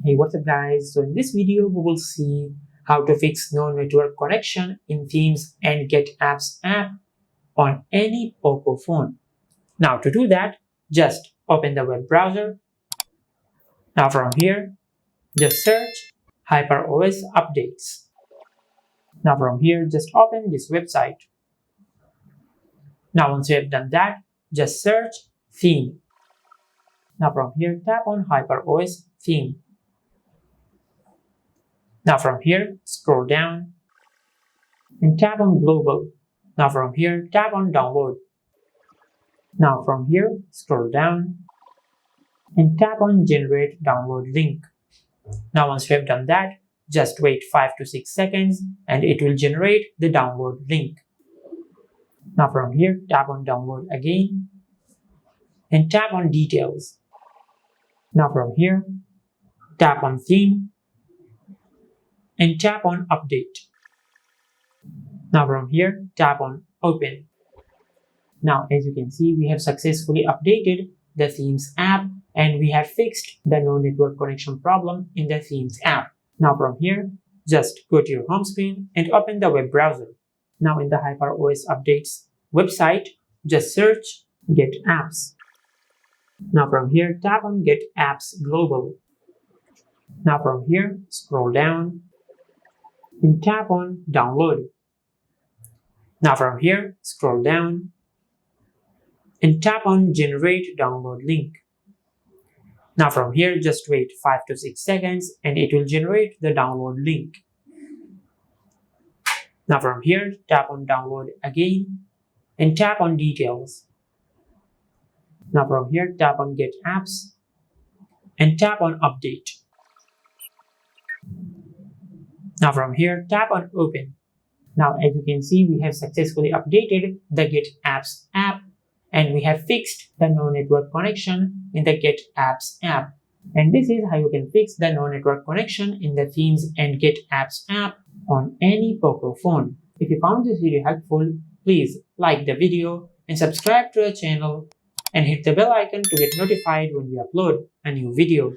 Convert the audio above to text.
Hey, what's up guys? So in this video we will see how to fix no network connection in Themes and GetApps app on any Poco phone. Now to do that, just open the web browser. Now from here, just search HyperOS updates. Now from here, just open this website. Now once you have done that, just search theme. Now from here, tap on HyperOS theme. Now from here, scroll down and tap on Global. Now from here, tap on Download. Now from here, scroll down and tap on Generate Download Link. Now once you have done that, just wait 5 to 6 seconds and it will generate the download link. Now from here, tap on Download again and tap on Details. Now from here, tap on Theme and tap on Update. Now from here, tap on Open. Now as you can see, we have successfully updated the Themes app and we have fixed the no network connection problem in the Themes app. Now from here, just go to your home screen and open the web browser. Now in the HyperOS Updates website, just search GetApps. Now from here, tap on GetApps Global. Now from here, scroll down and tap on Download. Now from here, scroll down and tap on Generate Download Link. Now from here, just wait 5 to 6 seconds and it will generate the download link. Now from here, tap on Download again and tap on Details. Now from here, tap on GetApps and tap on Update. Now from here, tap on Open. Now as you can see, we have successfully updated the GetApps app and we have fixed the no network connection in the GetApps app. And this is how you can fix the no network connection in the Themes and GetApps app on any Poco phone. If you found this video helpful, please like the video and subscribe to our channel and hit the bell icon to get notified when we upload a new video.